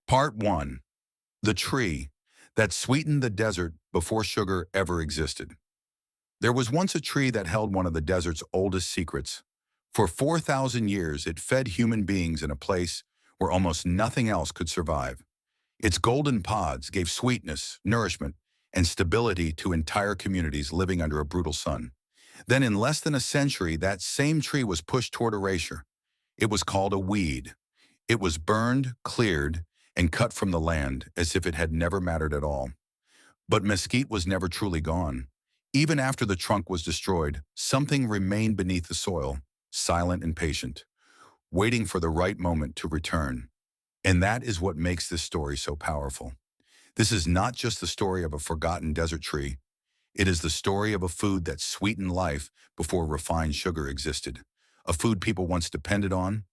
Part 1. The tree that sweetened the desert before sugar ever existed. There was once a tree that held one of the desert's oldest secrets. For 4,000 years, it fed human beings in a place where almost nothing else could survive. Its golden pods gave sweetness, nourishment, and stability to entire communities living under a brutal sun. Then in less than a century, that same tree was pushed toward erasure. It was called a weed. It was burned, cleared, and cut from the land as if it had never mattered at all. But mesquite was never truly gone. Even after the trunk was destroyed, something remained beneath the soil, silent and patient, waiting for the right moment to return. And that is what makes this story so powerful. This is not just the story of a forgotten desert tree. It is the story of a food that sweetened life before refined sugar existed. A food people once depended on,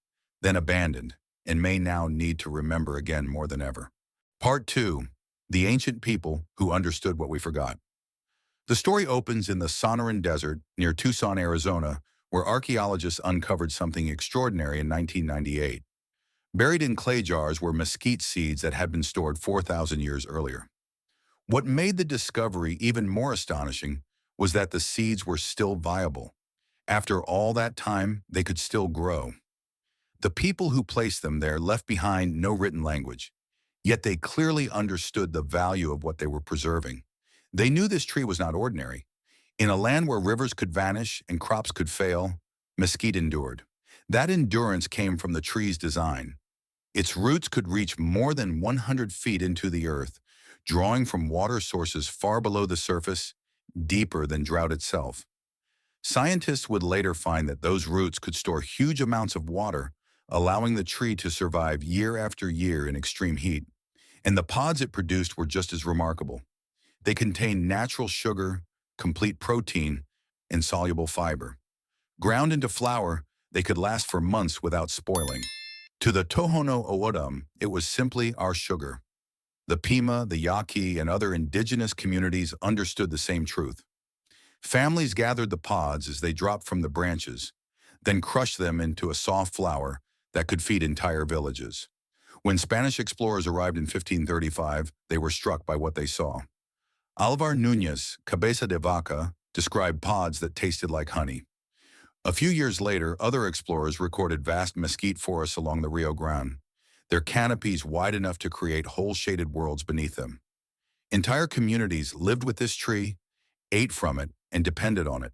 then abandoned, and may now need to remember again more than ever. Part 2. The ancient people who understood what we forgot. The story opens in the Sonoran Desert near Tucson, Arizona, where archaeologists uncovered something extraordinary in 1998. Buried in clay jars were mesquite seeds that had been stored 4,000 years earlier. What made the discovery even more astonishing was that the seeds were still viable. After all that time, they could still grow. The people who placed them there left behind no written language, yet they clearly understood the value of what they were preserving. They knew this tree was not ordinary. In a land where rivers could vanish and crops could fail, mesquite endured. That endurance came from the tree's design. Its roots could reach more than 100 feet into the earth, drawing from water sources far below the surface, deeper than drought itself. Scientists would later find that those roots could store huge amounts of water, allowing the tree to survive year after year in extreme heat. And the pods it produced were just as remarkable. They contained natural sugar, complete protein, and soluble fiber. Ground into flour, they could last for months without spoiling. To the Tohono O'odham, it was simply our sugar. The Pima, the Yaqui, and other indigenous communities understood the same truth. Families gathered the pods as they dropped from the branches, then crushed them into a soft flour that could feed entire villages. When Spanish explorers arrived in 1535, they were struck by what they saw. Alvar Núñez, Cabeza de Vaca, described pods that tasted like honey. A few years later, other explorers recorded vast mesquite forests along the Rio Grande, their canopies wide enough to create whole shaded worlds beneath them. Entire communities lived with this tree, ate from it, and depended on it.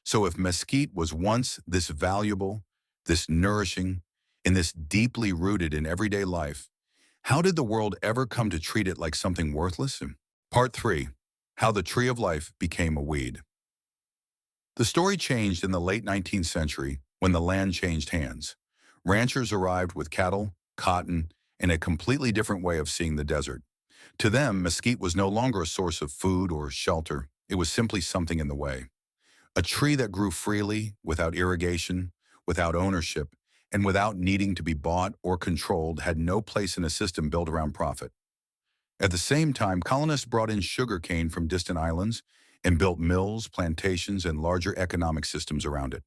So if mesquite was once this valuable, this nourishing, and this deeply rooted in everyday life, how did the world ever come to treat it like something worthless? Part 3. How the Tree of Life became a weed. The story changed in the late 19th century when the land changed hands. Ranchers arrived with cattle, cotton, and a completely different way of seeing the desert. To them, mesquite was no longer a source of food or shelter. It was simply something in the way. A tree that grew freely, without irrigation, without ownership, and without needing to be bought or controlled had no place in a system built around profit. At the same time, colonists brought in sugar cane from distant islands and built mills, plantations, and larger economic systems around it.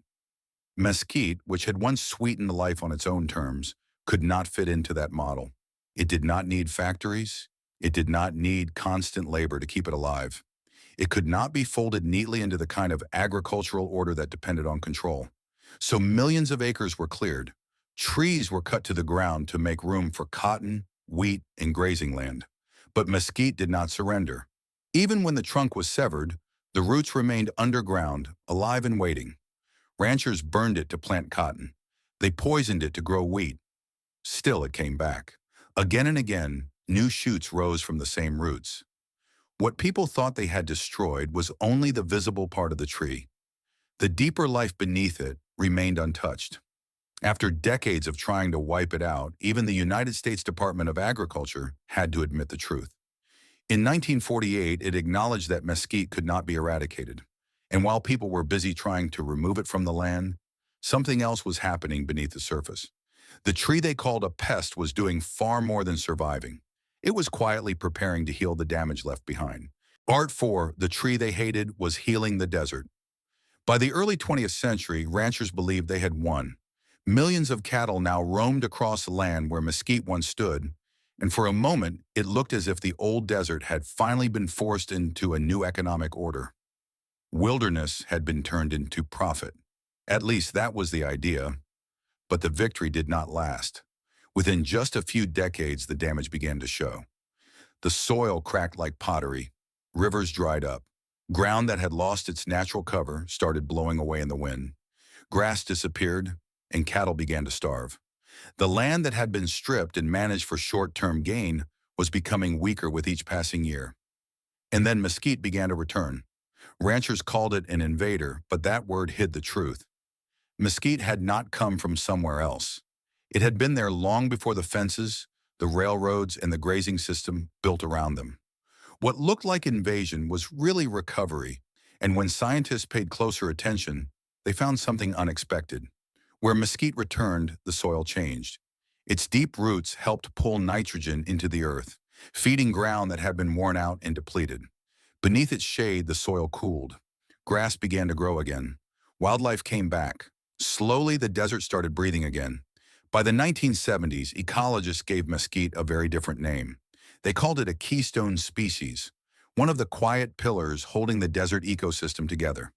Mesquite, which had once sweetened life on its own terms, could not fit into that model. It did not need factories. It did not need constant labor to keep it alive. It could not be folded neatly into the kind of agricultural order that depended on control. So millions of acres were cleared. Trees were cut to the ground to make room for cotton, wheat, and grazing land. But mesquite did not surrender. Even when the trunk was severed, the roots remained underground, alive and waiting. Ranchers burned it to plant cotton. They poisoned it to grow wheat. Still it came back. Again and again, new shoots rose from the same roots. What people thought they had destroyed was only the visible part of the tree. The deeper life beneath it remained untouched. After decades of trying to wipe it out, even the United States Department of Agriculture had to admit the truth. In 1948, it acknowledged that mesquite could not be eradicated. And while people were busy trying to remove it from the land, something else was happening beneath the surface. The tree they called a pest was doing far more than surviving. It was quietly preparing to heal the damage left behind. Part 4, the tree they hated, was healing the desert. By the early 20th century, ranchers believed they had won. Millions of cattle now roamed across the land where mesquite once stood, And for a moment, it looked as if the old desert had finally been forced into a new economic order. Wilderness had been turned into profit. At least that was the idea, but the victory did not last. Within just a few decades, the damage began to show. The soil cracked like pottery, rivers dried up, ground that had lost its natural cover started blowing away in the wind, grass disappeared, and cattle began to starve. The land that had been stripped and managed for short-term gain was becoming weaker with each passing year. And then mesquite began to return. Ranchers called it an invader, but that word hid the truth. Mesquite had not come from somewhere else. It had been there long before the fences, the railroads, and the grazing system built around them. What looked like invasion was really recovery, and when scientists paid closer attention, they found something unexpected. Where mesquite returned, the soil changed. Its deep roots helped pull nitrogen into the earth, feeding ground that had been worn out and depleted. Beneath its shade, the soil cooled. Grass began to grow again. Wildlife came back. Slowly, the desert started breathing again. By the 1970s, ecologists gave mesquite a very different name. They called it a keystone species, one of the quiet pillars holding the desert ecosystem together.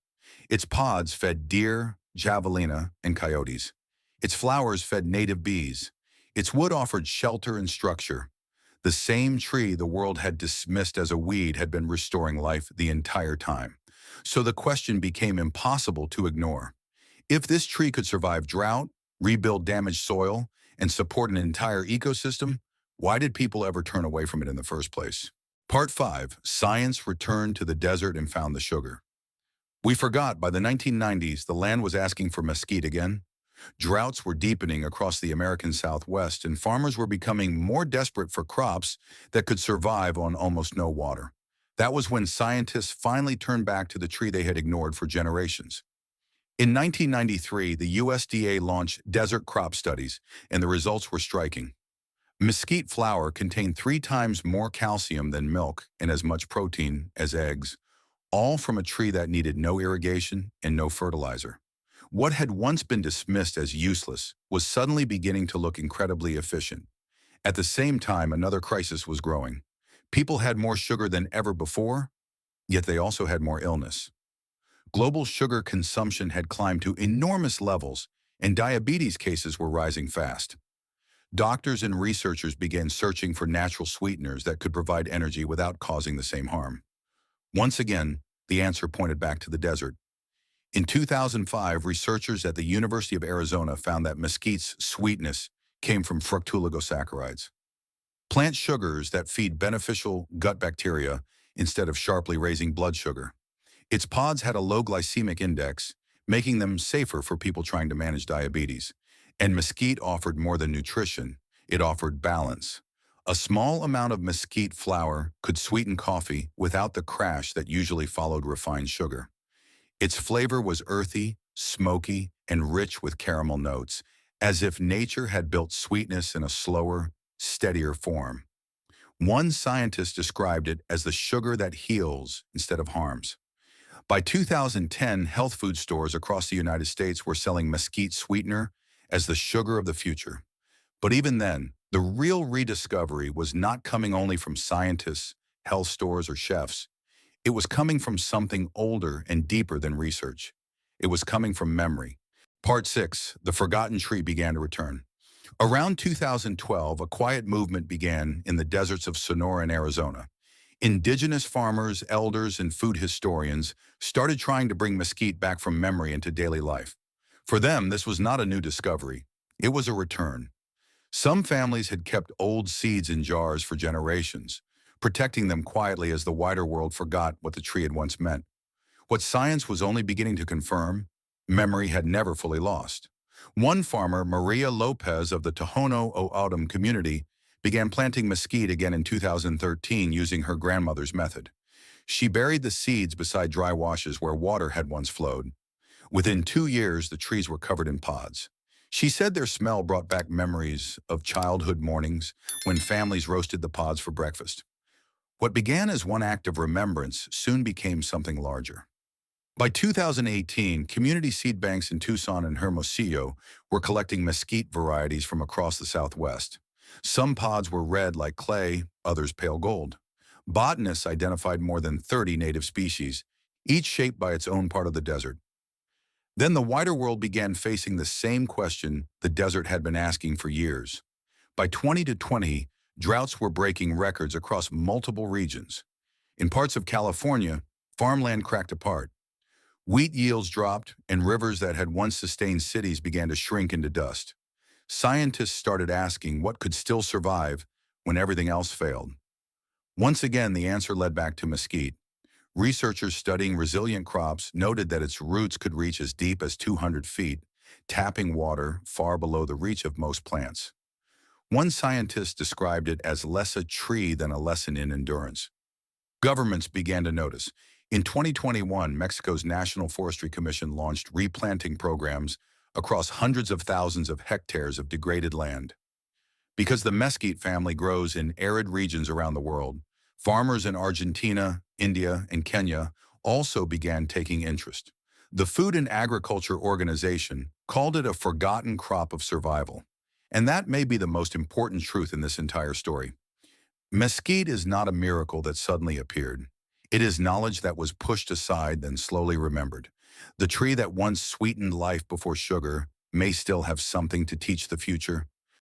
Its pods fed deer, javelina, and coyotes. Its flowers fed native bees. Its wood offered shelter and structure. The same tree the world had dismissed as a weed had been restoring life the entire time. So the question became impossible to ignore. If this tree could survive drought, rebuild damaged soil, and support an entire ecosystem, why did people ever turn away from it in the first place? Part 5. Science returned to the desert and found the sugar. We forgot by the 1990s the land was asking for mesquite again. Droughts were deepening across the American Southwest, and farmers were becoming more desperate for crops that could survive on almost no water. That was when scientists finally turned back to the tree they had ignored for generations. In 1993, the USDA launched desert crop studies, and the results were striking. Mesquite flour contained 3 times more calcium than milk and as much protein as eggs, all from a tree that needed no irrigation and no fertilizer. What had once been dismissed as useless was suddenly beginning to look incredibly efficient. At the same time, another crisis was growing. People had more sugar than ever before, yet they also had more illness. Global sugar consumption had climbed to enormous levels, and diabetes cases were rising fast. Doctors and researchers began searching for natural sweeteners that could provide energy without causing the same harm. Once again, the answer pointed back to the desert. In 2005, researchers at the University of Arizona found that mesquite's sweetness came from fructooligosaccharides, plant sugars that feed beneficial gut bacteria instead of sharply raising blood sugar. Its pods had a low glycemic index, making them safer for people trying to manage diabetes. And mesquite offered more than nutrition, it offered balance. A small amount of mesquite flour could sweeten coffee without the crash that usually followed refined sugar. Its flavor was earthy, smoky, and rich with caramel notes, as if nature had built sweetness in a slower, steadier form. One scientist described it as the sugar that heals instead of harms. By 2010, health food stores across the United States were selling mesquite sweetener as the sugar of the future. But even then, the real rediscovery was not coming only from scientists, health stores, or chefs. It was coming from something older and deeper than research. It was coming from memory. Part 6. The forgotten tree began to return. Around 2012, a quiet movement began in the deserts of Sonora and Arizona. Indigenous farmers, elders, and food historians started trying to bring mesquite back from memory into daily life. For them, this was not a new discovery. It was a return. Some families had kept old seeds in jars for generations, protecting them quietly as the wider world forgot what the tree had once meant. What science was only beginning to confirm, memory had never fully lost. One farmer, Maria Lopez of the Tohono O'odham community, began planting mesquite again in 2013 using her grandmother's method. She buried the seeds beside dry washes where water had once flowed. Within 2 years, the trees were covered in pods. She said their smell brought back memories of childhood mornings when families roasted the pods for breakfast. What began as one act of remembrance soon became something larger. By 2018, community seed banks in Tucson and Hermosillo were collecting mesquite varieties from across the Southwest. Some pods were red like clay, others pale gold. Botanists identified more than 30 native species, each shaped by its own part of the desert. Then the wider world began facing the same question the desert had been asking for years. By 2020, droughts were breaking records across multiple regions. In parts of California, farmland cracked apart. Wheat yields dropped, and rivers that had once sustained cities began to shrink into dust. Scientists started asking what could still survive when everything else failed. Once again, the answer led back to mesquite. Researchers studying resilient crops noted that its roots could reach as deep as 200 feet, tapping water far below the reach of most plants. One scientist described it as less a tree than a lesson in endurance. Governments began to notice. In 2021, Mexico's National Forestry Commission launched replanting programs across hundreds of thousands of hectares of degraded land. Because the mesquite family grows in arid regions around the world, farmers in Argentina, India, and Kenya also began taking interest. The Food and Agriculture Organization called it a forgotten crop of survival. And that may be the most important truth in this entire story. Mesquite is not a miracle that suddenly appeared. It is knowledge that was pushed aside, then slowly remembered. The tree that once sweetened life before sugar may still have something to teach the future.